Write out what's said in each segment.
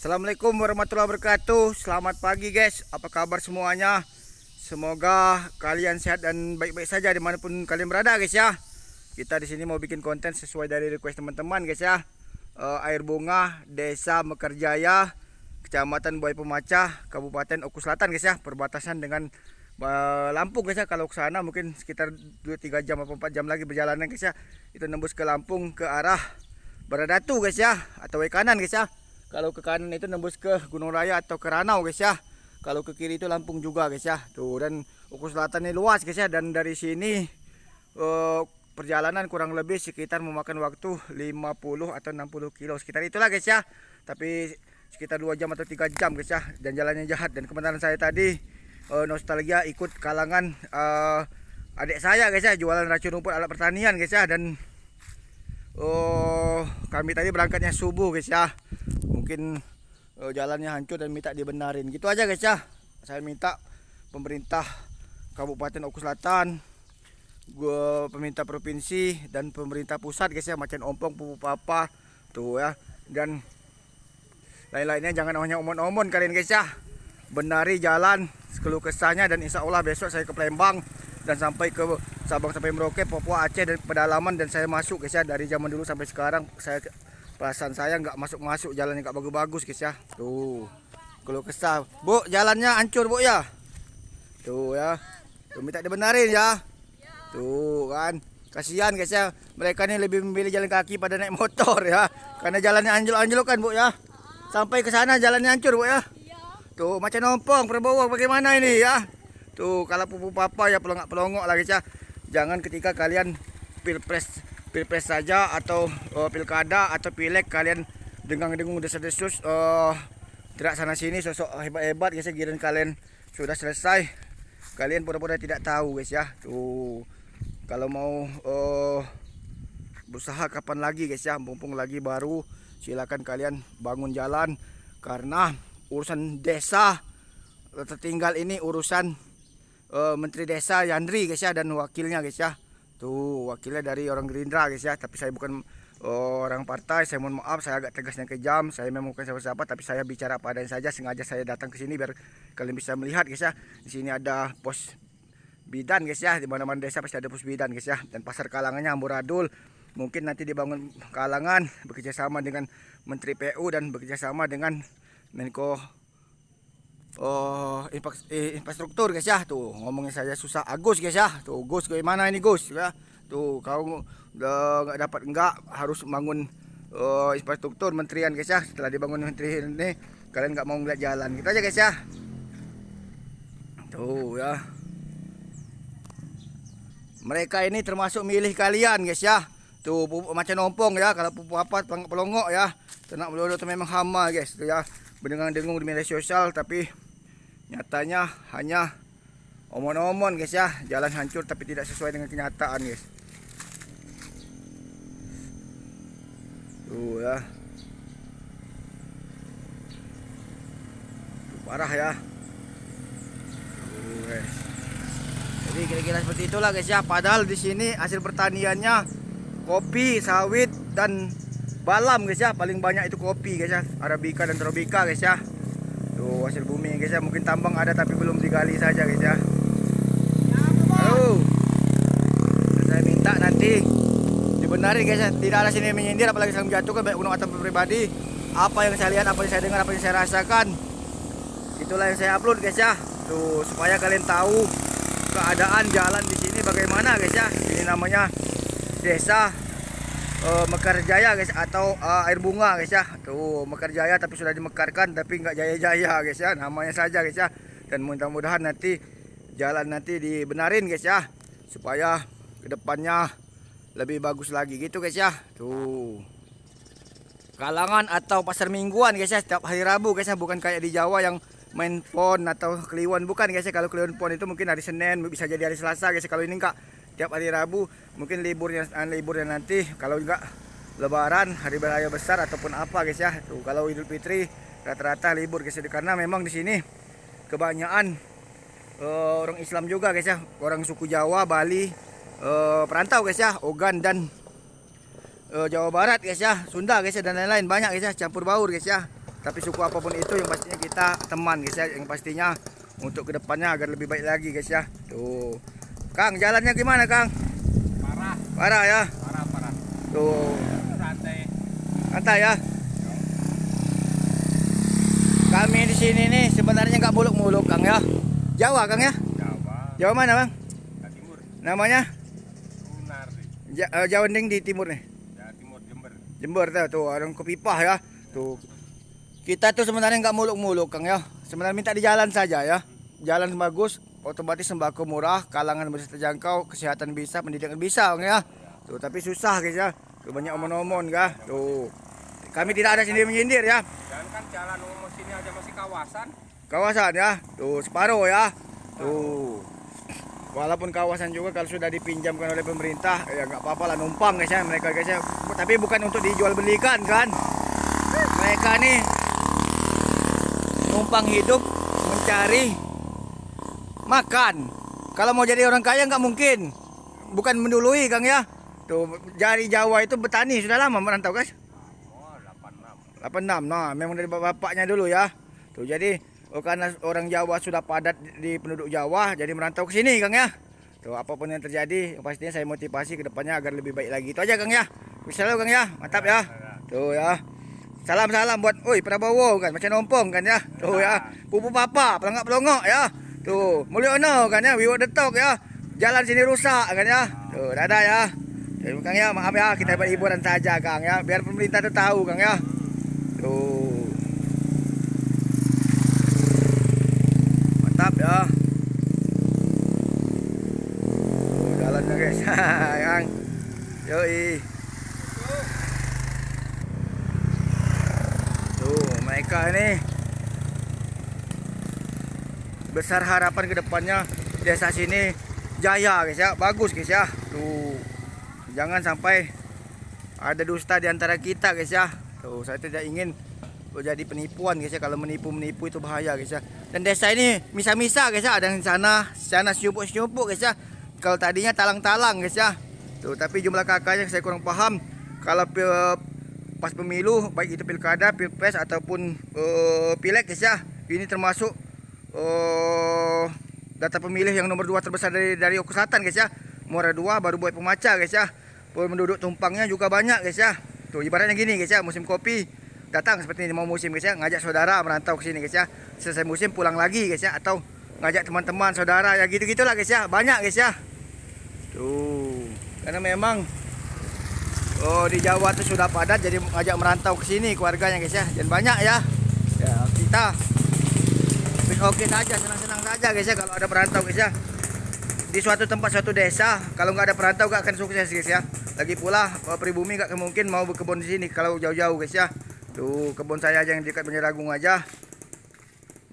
Assalamualaikum warahmatullahi wabarakatuh. Selamat pagi guys, apa kabar semuanya? Semoga kalian sehat dan baik-baik saja dimanapun kalian berada guys ya. Kita di sini mau bikin konten sesuai dari request teman-teman guys ya. Air bunga Desa Mekarjaya, Kecamatan Buaya Pemacah, Kabupaten Oku Selatan guys ya. Perbatasan dengan Lampung guys ya. Kalau ke sana mungkin sekitar 2-3 jam atau 4 jam lagi perjalanan guys ya. Itu nembus ke Lampung ke arah Baradatu guys ya, atau ke kanan guys ya. Kalau ke kanan itu nembus ke Gunung Raya atau ke Ranau guys ya. Kalau ke kiri itu Lampung juga guys ya. Tuh, dan Oku Selatan ini luas guys ya. Dan dari sini perjalanan kurang lebih sekitar memakan waktu 50 atau 60 kilo. Sekitar itulah guys ya. Tapi sekitar 2 jam atau 3 jam guys ya. Dan jalannya jahat. Dan kebenaran saya tadi nostalgia ikut kalangan adik saya guys ya. Jualan racun rumput alat pertanian guys ya. Dan kami tadi berangkatnya subuh guys ya. Mungkin jalannya hancur dan minta dibenarin. Gitu aja guys ya. Saya minta pemerintah Kabupaten Oku Selatan, pemerintah provinsi dan pemerintah pusat guys ya, Macan Ompong, Pupuk Papa tuh ya, dan lain-lainnya jangan hanya omon-omon kalian guys ya. Benari jalan keluh kesahnya, dan insya Allah besok saya ke Palembang dan sampai ke Sabang sampai Merauke, Papua, Aceh dan pedalaman, dan saya masuk guys ya. Dari zaman dulu sampai sekarang perasaan saya nggak masuk jalannya nggak bagus-bagus guys ya. Tuh keluh kesah, Bu, jalannya hancur Bu ya. Tuh ya, tuh minta dibenarin ya. Tuh kan, kasihan guys ya. Mereka ini lebih memilih jalan kaki pada naik motor ya, karena jalannya anjlok-anjlok kan Bu ya. Sampai ke sana jalannya hancur Bu ya. Tuh Macan Ompong, Prabowo bagaimana ini ya. Tuh kalau Pupuk Papa ya pelongok-pelongok lah guys ya. Jangan ketika kalian pilpres saja atau pilkada atau pileg kalian dengang-dengung desas-desus tidak sana sini sosok hebat-hebat guys ya. Giliran kalian sudah selesai kalian pura-pura tidak tahu guys ya. Tuh kalau mau berusaha kapan lagi guys ya, mumpung lagi baru, silakan kalian bangun jalan, karena urusan desa tertinggal ini urusan Menteri Desa Yandri guys ya, dan wakilnya guys ya. Tuh wakilnya dari orang Gerindra guys ya, tapi saya bukan orang partai, saya mohon maaf, saya agak tegas dan kejam. Saya memang bukan siapa-siapa, tapi saya bicara apa adanya saja. Sengaja saya datang ke sini biar kalian bisa melihat guys ya. Di sini ada pos bidan guys ya, di mana-mana desa pasti ada pos bidan guys ya. Dan pasar kalangannya amburadul. Mungkin nanti dibangun kalangan bekerja sama dengan Menteri PU dan bekerja sama dengan Menko infrastruktur guys ya. Tuh ngomongnya saya susah. Agus guys ya. Tuh Gus, gimana ini Gus ya. Tuh kau udah nggak harus bangun infrastruktur menterian guys ya. Setelah dibangun menteri ini kalian nggak mau ngeliat jalan gitu aja guys ya. Tuh ya, mereka ini termasuk milih kalian guys ya. Tuh Macan Ompong ya. Kalau Pupuk apa pelongok ya, ternak melulu itu memang hama guys tuh ya. Berdengung-dengung di media sosial, tapi nyatanya hanya omon-omon guys ya. Jalan hancur tapi tidak sesuai dengan kenyataan guys. Tuh ya, tuh, parah ya. Tuh, guys. Jadi kira-kira seperti itulah guys ya. Padahal di sini hasil pertaniannya kopi, sawit dan balam guys ya. Paling banyak itu kopi guys ya, Arabica dan Tropika guys ya. Tuh hasil bumi guys ya. Mungkin tambang ada tapi belum digali saja guys ya. Halo, saya minta nanti dibenarin guys ya. Tidak ada sini menyindir apalagi saya menjatuhkan baik gunung atau pribadi. Apa yang saya lihat, apa yang saya dengar, apa yang saya rasakan, itulah yang saya upload guys ya. Tuh supaya kalian tahu keadaan jalan di sini bagaimana guys ya. Ini namanya Desa Mekarjaya guys, atau air bunga guys ya. Tuh Mekarjaya tapi sudah dimekarkan, tapi nggak jaya-jaya guys ya, namanya saja guys ya. Dan mudah-mudahan nanti jalan nanti dibenarin guys ya, supaya kedepannya lebih bagus lagi gitu guys ya. Tuh kalangan atau pasar mingguan guys ya, setiap hari Rabu guys ya. Bukan kayak di Jawa yang main pon atau kliwon, bukan guys ya. Kalau kliwon pon itu mungkin hari Senin, bisa jadi hari Selasa guys ya. Kalau ini enggak, tiap hari Rabu. Mungkin liburnya nanti kalau enggak Lebaran, hari raya besar ataupun apa guys ya. Tuh kalau Idul Fitri rata-rata libur guys ya, karena memang di sini kebanyakan orang Islam juga guys ya, orang suku Jawa, Bali, perantau guys ya, Ogan dan Jawa Barat guys ya, Sunda guys ya, dan lain-lain banyak guys ya, campur baur guys ya. Tapi suku apapun itu yang pastinya kita teman guys ya, yang pastinya untuk kedepannya agar lebih baik lagi guys ya. Tuh Kang, jalannya gimana Kang? Parah. Parah ya. Parah. Tuh Santai. santai ya. Kami di sini nih sebenarnya nggak muluk-muluk Kang ya. Jawa Kang ya. Jawa mana Bang? Timur. Namanya? Unar. Jawa Nding di timur nih. Timur Jember. Jember tuh orang Kopipah ya. Tuh kita tuh sebenarnya nggak muluk-muluk Kang ya. Sebenarnya minta di jalan saja ya. Jalan bagus, otomatis sembako murah, kalangan bisa terjangkau, kesehatan bisa, pendidikan bisa Kang ya. Tuh tapi susah guys ya. Tuh banyak omon-omon kah. Tuh kami tidak ada sindir menyindir ya. Dan kan jalan umum sini aja masih kawasan. Kawasan ya. Tuh separuh ya. Tuh walaupun kawasan juga kalau sudah dipinjamkan oleh pemerintah ya nggak apa-apa lah, numpang guys ya mereka guys ya. Tapi bukan untuk dijual belikan kan. Mereka nih numpang hidup mencari makan. Kalau mau jadi orang kaya nggak mungkin. Bukan mendului Kang ya. Tuh dari Jawa itu bertani sudah lama merantau guys. Oh, 86. 86. Nah, memang dari bapaknya dulu ya. Tuh jadi karena orang Jawa sudah padat di penduduk Jawa, jadi merantau ke sini Kang ya. Tuh apapun yang terjadi, pastinya saya motivasi ke depannya agar lebih baik lagi. Itu aja Kang ya. Bisa lo Kang ya. Mantap ya. Tuh ya. Salam-salam buat Prabowo kan, macam nompong kan ya. Tuh ya. Pupu papa, pelongok-pelongok ya. Tuh, Mulyono kan ya, we want the talk ya. Jalan sini rusak kan ya. Tuh, dadah ya. Tuh, Kang ya, maaf ya, kita buat hiburan saja Kang ya, biar pemerintah tuh tahu Kang ya. Tuh. Mantap ya. Tuh, jalannya guys. Kang. Yoi. Tuh, mereka ini besar harapan ke depannya desa sini jaya guys ya, bagus guys ya. Tuh jangan sampai ada dusta di antara kita guys ya. Tuh saya tidak ingin jadi penipuan guys ya, kalau menipu itu bahaya guys ya. Dan desa ini misa-misa guys ya, ada yang sana senyupuk guys ya. Kalau tadinya talang-talang guys ya. Tuh tapi jumlah kakaknya saya kurang paham. Kalau pas pemilu baik itu pilkada, pilpres ataupun pileg guys ya, ini termasuk data pemilih yang nomor 2 terbesar dari Oku Selatan guys ya. Muara 2 baru buat Pemaca guys ya. Penduduk tumpangnya juga banyak guys ya. Tuh ibaratnya gini guys ya, musim kopi datang seperti ini mau musim guys ya, ngajak saudara merantau ke sini guys ya. Selesai musim pulang lagi guys ya, atau ngajak teman-teman saudara ya, gitu-gitulah guys ya. Banyak guys ya. Tuh karena memang di Jawa itu sudah padat, jadi ngajak merantau ke sini keluarganya guys ya. Dan banyak ya. Ya kita oke saja, senang-senang saja guys ya kalau ada perantau guys ya. Di suatu tempat, suatu desa, kalau nggak ada perantau nggak akan sukses guys ya. Lagi pula pribumi nggak mungkin mau berkebun di sini kalau jauh-jauh guys ya. Tuh kebun saya aja yang dekat Banjaragung aja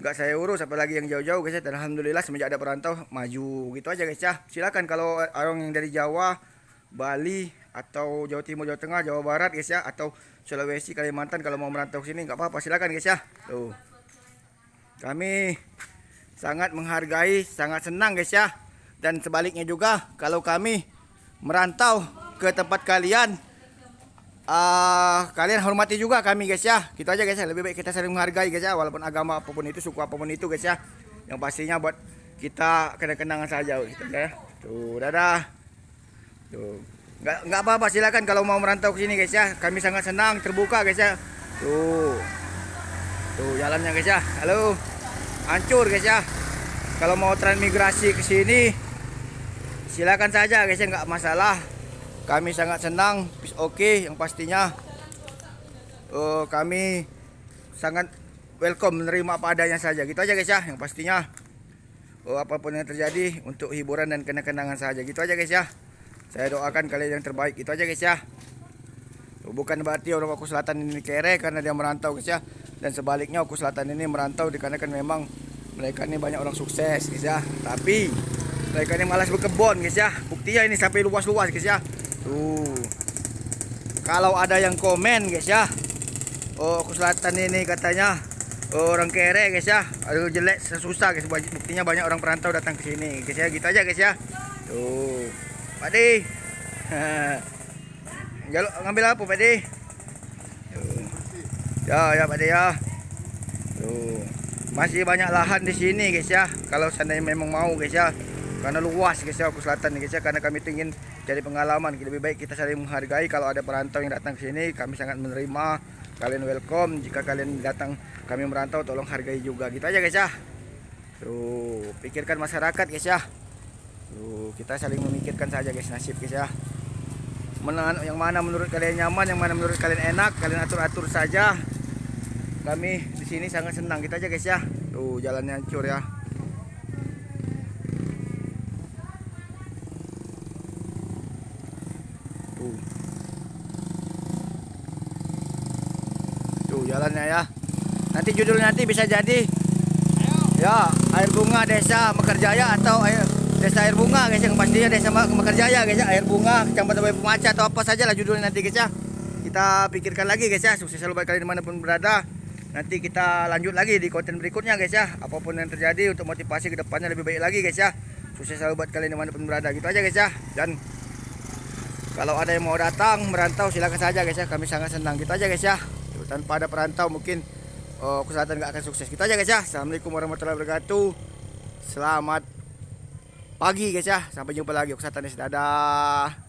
nggak saya urus, apalagi yang jauh-jauh guys ya. Dan alhamdulillah semenjak ada perantau maju gitu aja guys ya. Silakan kalau orang yang dari Jawa, Bali atau Jawa Timur, Jawa Tengah, Jawa Barat guys ya, atau Sulawesi, Kalimantan, kalau mau merantau ke sini nggak apa-apa, silakan guys ya. Tuh kami sangat menghargai, sangat senang guys ya. Dan sebaliknya juga kalau kami merantau ke tempat kalian, kalian hormati juga kami guys ya. Gitu aja guys ya, lebih baik kita saling menghargai guys ya, walaupun agama apapun itu, suku apapun itu guys ya. Yang pastinya buat kita kenang-kenangan saja gitu ya. Tuh dadah. Tuh nggak apa-apa, silakan kalau mau merantau ke sini guys ya. Kami sangat senang, terbuka guys ya. Tuh jalannya guys ya. Halo, hancur guys ya. Kalau mau transmigrasi ke sini silakan saja guys ya, nggak masalah. Kami sangat senang, oke. Yang pastinya kami sangat welcome, menerima apa adanya saja. Gitu aja guys ya. Yang pastinya apapun yang terjadi untuk hiburan dan kenang-kenangan saja. Gitu aja guys ya. Saya doakan kalian yang terbaik. Itu aja guys ya. Bukan berarti orang Oku Selatan ini kere karena dia merantau guys ya. Dan sebaliknya Oku Selatan ini merantau dikarenakan memang mereka ini banyak orang sukses guys ya. Tapi mereka ini malas berkebun guys ya. Buktinya ini sampai luas-luas guys ya. Tuh. Kalau ada yang komen guys ya, Oku Selatan ini katanya orang kere guys ya, aduh jelek, susah guys. Buktinya banyak orang perantau datang ke sini guys ya. Gitu aja guys ya. Tuh Pak Di jaluk ngambil apa Pak Di? Ya Pak Di ya. Tuh. Masih banyak lahan di sini guys ya. Kalau seandainya memang mau guys ya. Karena luas guys ya Oku Selatan nih guys ya. Karena kami ingin jadi pengalaman. Lebih baik kita saling menghargai. Kalau ada perantau yang datang ke sini, kami sangat menerima. Kalian welcome. Jika kalian datang kami merantau, tolong hargai juga. Gitu aja guys ya. Tuh, pikirkan masyarakat guys ya. Tuh, kita saling memikirkan saja guys, nasib guys ya. Yang mana menurut kalian nyaman, yang mana menurut kalian enak, kalian atur-atur saja. Kami di sini sangat senang. Kita aja guys ya. Tuh, jalannya hancur ya. Tuh. Tuh jalannya ya. Nanti judulnya nanti bisa jadi ya, air bunga desa Mekarjaya atau desa air bunga guys, yang pastinya desa Mekarjaya guys ya. Air bunga Kecamatan Bayi Pemaca atau apa saja lah judulnya nanti guys ya. Kita pikirkan lagi guys ya. Sukses selalu buat kalian dimanapun berada. Nanti kita lanjut lagi di konten berikutnya guys ya. Apapun yang terjadi untuk motivasi ke depannya lebih baik lagi guys ya. Sukses selalu buat kalian dimanapun berada. Gitu aja guys ya. Dan kalau ada yang mau datang merantau silakan saja guys ya. Kami sangat senang. Gitu aja guys ya. Tanpa ada perantau mungkin Oku Selatan nggak akan sukses. Kita aja guys ya. Assalamualaikum warahmatullahi wabarakatuh. Selamat pagi guys ya. Sampai jumpa lagi Oku Selatan. Dadah.